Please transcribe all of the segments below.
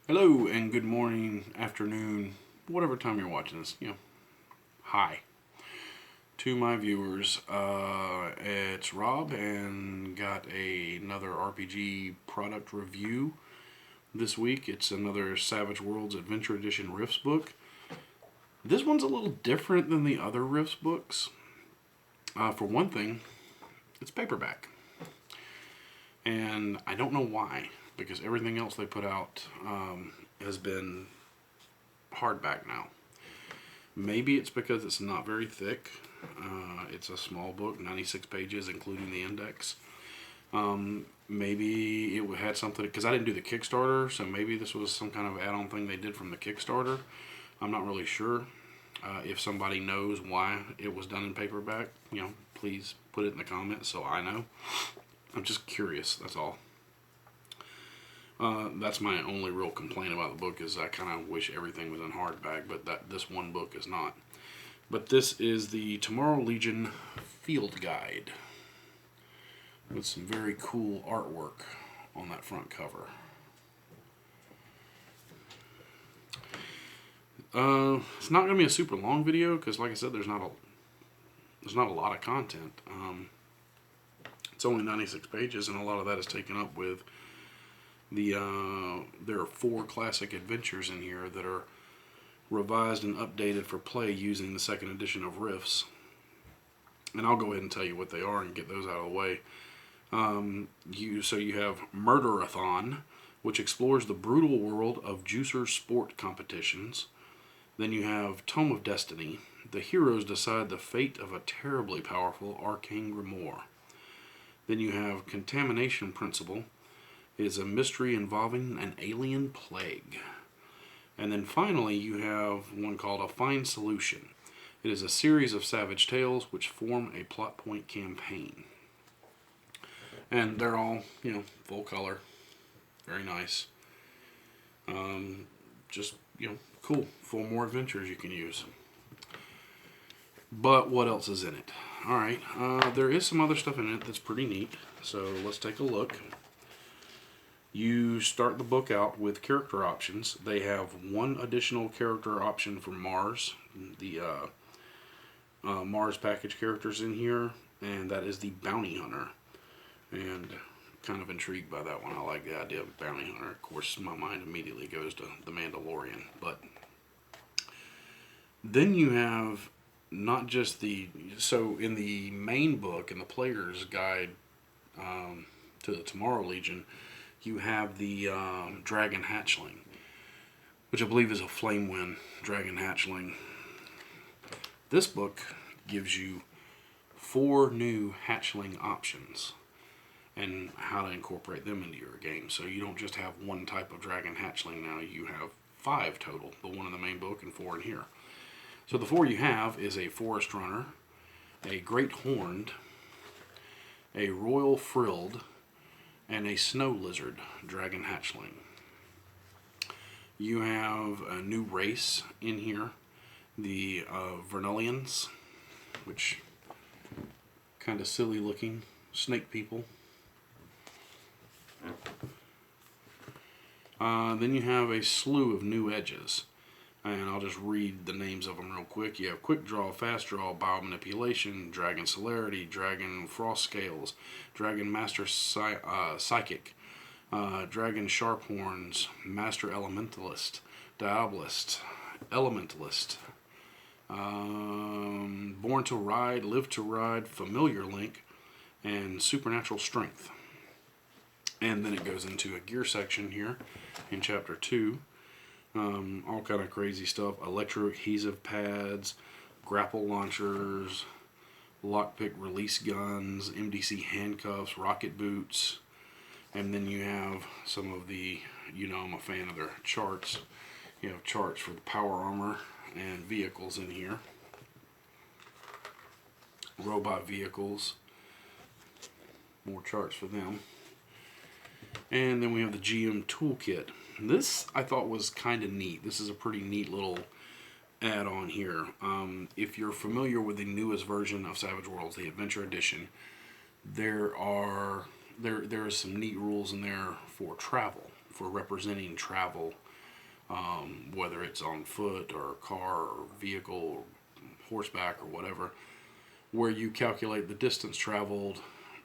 Hello and good morning, afternoon, whatever time you're watching this. Hi to my viewers. It's Rob and got another RPG product review this week. It's another Savage Worlds Adventure Edition RIFTS book. This one's a little different than the other RIFTS books. For one thing, it's paperback. And I don't know why, because everything else they put out has been hardback now. Maybe it's because it's not very thick. It's a small book, 96 pages, including the index. Maybe it had something, because I didn't do the Kickstarter, so maybe this was some kind of add-on thing they did from the Kickstarter. I'm not really sure. If somebody knows why it was done in paperback, please put it in the comments so I know. I'm just curious, that's all. That's my only real complaint about the book, is I kind of wish everything was in hardback, but this one book is not. But this is the Tomorrow Legion Field Guide with some very cool artwork on that front cover. It's not going to be a super long video because, like I said, there's not a lot of content. It's only 96 pages, and a lot of that is taken up with there are 4 classic adventures in here that are revised and updated for play using the second edition of RIFTS. And I'll go ahead and tell you what they are and get those out of the way. So you have Murderathon, which explores the brutal world of juicer sport competitions. Then you have Tome of Destiny. The heroes decide the fate of a terribly powerful arcane grimoire. Then you have Contamination Principle. It is a mystery involving an alien plague. And then finally you have one called A Fine Solution. It is a series of savage tales which form a plot point campaign. And they're all, full color. Very nice. Just, cool. 4 more adventures you can use. But what else is in it? Alright, there is some other stuff in it that's pretty neat. So let's take a look. You start the book out with character options. They have 1 additional character option for Mars. The Mars package characters in here. And that is the Bounty Hunter. And kind of intrigued by that one. I like the idea of Bounty Hunter. Of course, my mind immediately goes to the Mandalorian. But then you have not just so in the main book, in the player's guide to the Tomorrow Legion, you have the Dragon Hatchling, which I believe is a Flamewind Dragon Hatchling. This book gives you 4 new Hatchling options and how to incorporate them into your game. So you don't just have 1 type of Dragon Hatchling now, you have 5 total. The 1 in the main book and 4 in here. So the 4 you have is a Forest Runner, a Great Horned, a Royal Frilled, and a Snow Lizard Dragon Hatchling. You have a new race in here, the Vernelians, which kind of silly looking snake people. Then you have a slew of new edges. And I'll just read the names of them real quick. You have Quick Draw, Fast Draw, Biomanipulation, Dragon Celerity, Dragon Frost Scales, Dragon Master Psychic, Dragon Sharphorns, Master Elementalist, Diabolist, Elementalist, Born to Ride, Live to Ride, Familiar Link, and Supernatural Strength. And then it goes into a gear section here in Chapter 2. All kind of crazy stuff. Electroadhesive pads, grapple launchers, lockpick release guns, MDC handcuffs, rocket boots, and then you have some of the, I'm a fan of their charts. You have charts for the power armor and vehicles in here. Robot vehicles. More charts for them. And then we have the GM toolkit. This I thought was kind of neat. This is a pretty neat little add-on here. If you're familiar with the newest version of Savage Worlds, the Adventure Edition, there is some neat rules in there for travel, for representing travel whether it's on foot or car or vehicle or horseback or whatever, where you calculate the distance traveled,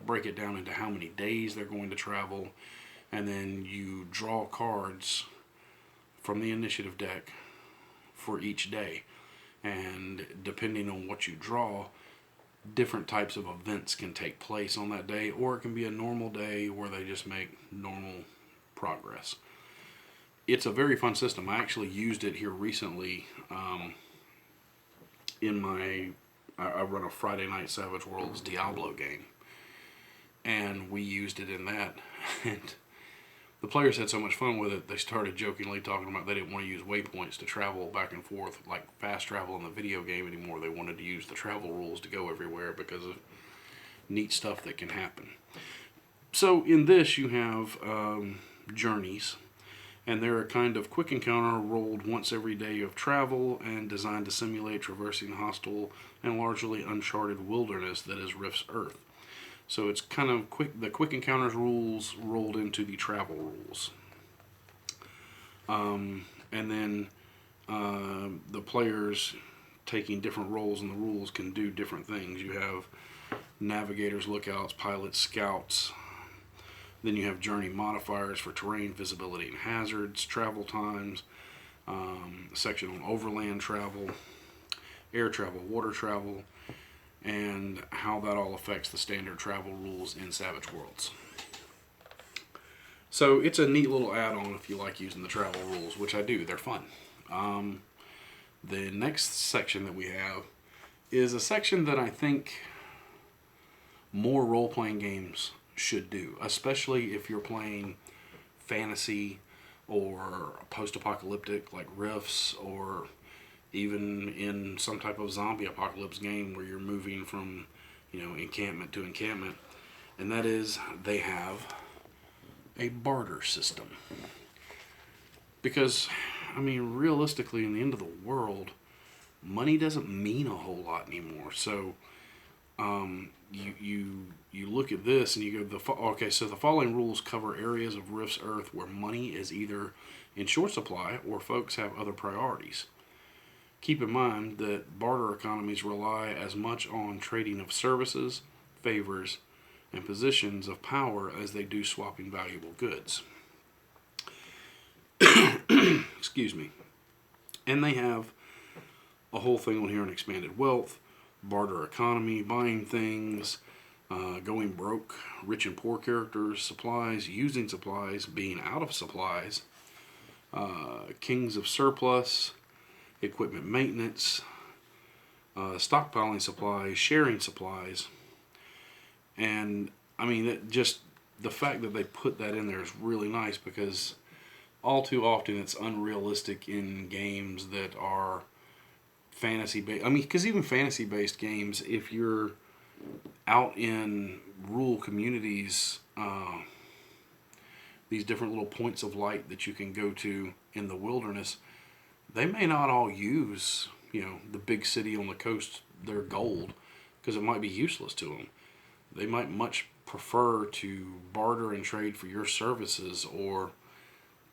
break it down into how many days they're going to travel, and then you draw cards from the initiative deck for each day. And depending on what you draw, different types of events can take place on that day, or it can be a normal day where they just make normal progress. It's a very fun system. I actually used it here recently I run a Friday Night Savage Worlds Diablo game, and we used it in that, and the players had so much fun with it, they started jokingly talking about they didn't want to use waypoints to travel back and forth like fast travel in the video game anymore. They wanted to use the travel rules to go everywhere because of neat stuff that can happen. So in this you have journeys, and they're a kind of quick encounter rolled once every day of travel and designed to simulate traversing the hostile and largely uncharted wilderness that is Rift's Earth. So it's kind of the quick encounters rules rolled into the travel rules. And then the players taking different roles in the rules can do different things. You have navigators, lookouts, pilots, scouts. Then you have journey modifiers for terrain, visibility, and hazards, travel times, a section on overland travel, air travel, water travel, and how that all affects the standard travel rules in Savage Worlds. So it's a neat little add-on if you like using the travel rules, which I do. They're fun. The next section that we have is a section that I think more role-playing games should do, especially if you're playing fantasy or post-apocalyptic like RIFTS, or even in some type of zombie apocalypse game where you're moving from, encampment to encampment. And that is, they have a barter system. Because, realistically, in the end of the world, money doesn't mean a whole lot anymore. So, you look at this and you go, okay, so the following rules cover areas of Rift's Earth where money is either in short supply or folks have other priorities. Keep in mind that barter economies rely as much on trading of services, favors, and positions of power as they do swapping valuable goods. Excuse me. And they have a whole thing on here on expanded wealth, barter economy, buying things, going broke, rich and poor characters, supplies, using supplies, being out of supplies, kings of surplus, equipment maintenance, stockpiling supplies, sharing supplies. And just the fact that they put that in there is really nice, because all too often it's unrealistic in games that are fantasy based. Because even fantasy based games, if you're out in rural communities, these different little points of light that you can go to in the wilderness, they may not all use, the big city on the coast, their gold, because it might be useless to them. They might much prefer to barter and trade for your services, or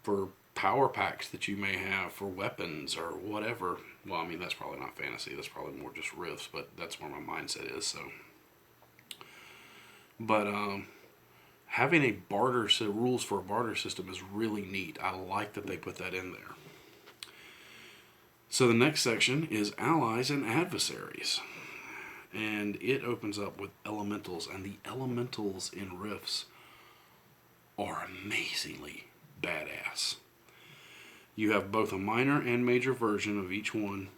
for power packs that you may have for weapons or whatever. Well, that's probably not fantasy. That's probably more just Rifts, but that's where my mindset is. So, but having a rules for a barter system is really neat. I like that they put that in there. So the next section is allies and adversaries, and it opens up with elementals, and the elementals in Rifts are amazingly badass. You have both a minor and major version of each one.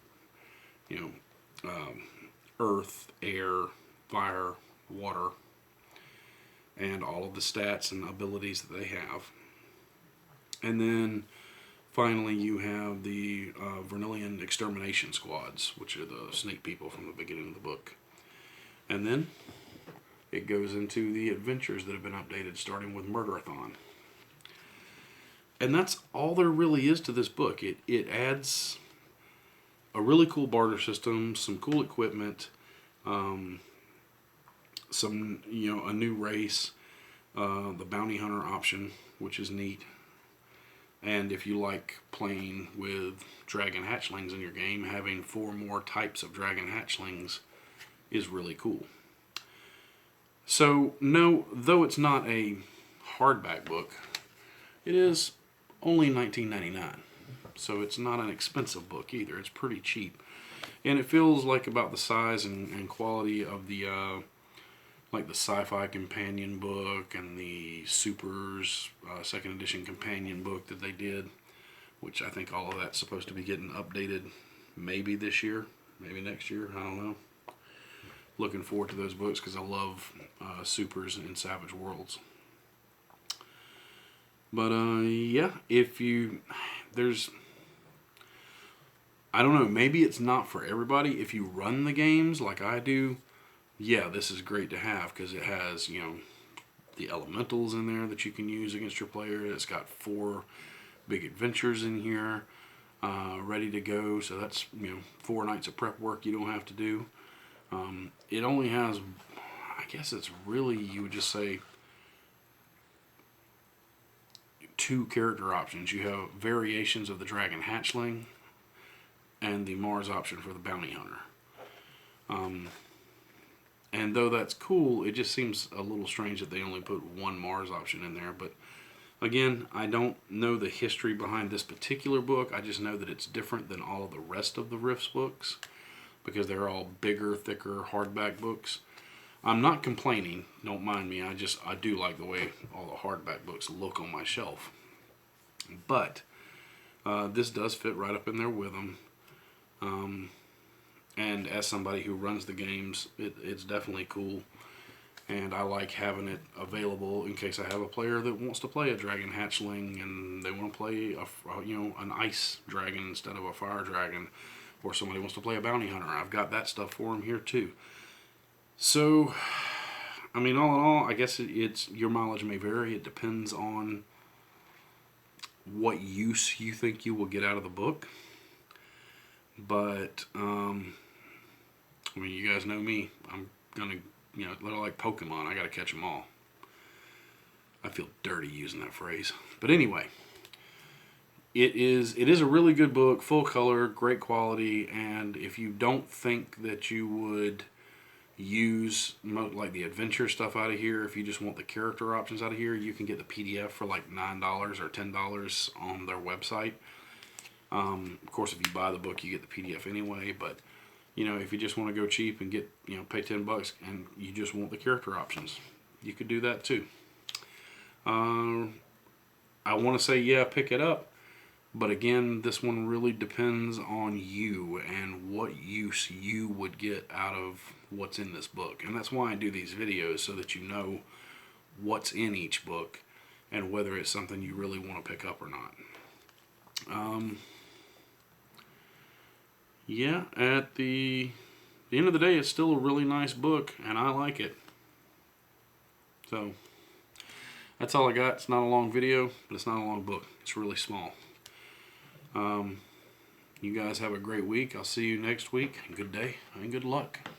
Earth, air, fire, water, and all of the stats and abilities that they have. And then finally you have the Vernilian extermination squads, which are the snake people from the beginning of the book. And then it goes into the adventures that have been updated, starting with Murderathon. And that's all there really is to this book. It adds a really cool barter system, some cool equipment, a new race, the bounty hunter option, which is neat, And if you like playing with dragon hatchlings in your game, having 4 more types of dragon hatchlings is really cool. So, no, though it's not a hardback book, it is only $19.99. So it's not an expensive book either. It's pretty cheap. And it feels like about the size and quality of the like the sci-fi companion book and the Supers second edition companion book that they did, which I think all of that's supposed to be getting updated maybe this year, maybe next year, I don't know. Looking forward to those books because I love Supers and Savage Worlds. But yeah, I don't know, maybe it's not for everybody. If you run the games like I do, yeah, this is great to have because it has, the elementals in there that you can use against your player. It's got 4 big adventures in here ready to go. So that's, 4 nights of prep work you don't have to do. It only has, I guess it's really, you would just say, 2 character options. You have variations of the Dragon Hatchling and the Mars option for the Bounty Hunter. And though that's cool, it just seems a little strange that they only put 1 Mars option in there. But again, I don't know the history behind this particular book. I just know that it's different than all of the rest of the RIFTS books because they're all bigger, thicker, hardback books. I'm not complaining, don't mind me. I do like the way all the hardback books look on my shelf. But this does fit right up in there with them. And as somebody who runs the games, it's definitely cool. And I like having it available in case I have a player that wants to play a dragon hatchling and they want to play an ice dragon instead of a fire dragon, or somebody wants to play a bounty hunter. I've got that stuff for them here too. So, I mean, all in all, I guess it's your mileage may vary. It depends on what use you think you will get out of the book. But I mean, you guys know me. I'm gonna, little like Pokemon. I gotta catch them all. I feel dirty using that phrase, but anyway, it is a really good book, full color, great quality, and if you don't think that you would use like the adventure stuff out of here, if you just want the character options out of here, you can get the PDF for like $9 or $10 on their website. Of course, if you buy the book, you get the PDF anyway, but if you just want to go cheap and get, pay $10 and you just want the character options, you could do that too. I want to say, yeah, pick it up. But again, this one really depends on you and what use you would get out of what's in this book. And that's why I do these videos, so that you know what's in each book and whether it's something you really want to pick up or not. Yeah, at the end of the day, it's still a really nice book, and I like it. So, that's all I got. It's not a long video, but it's not a long book. It's really small. You guys have a great week. I'll see you next week. Good day and good luck.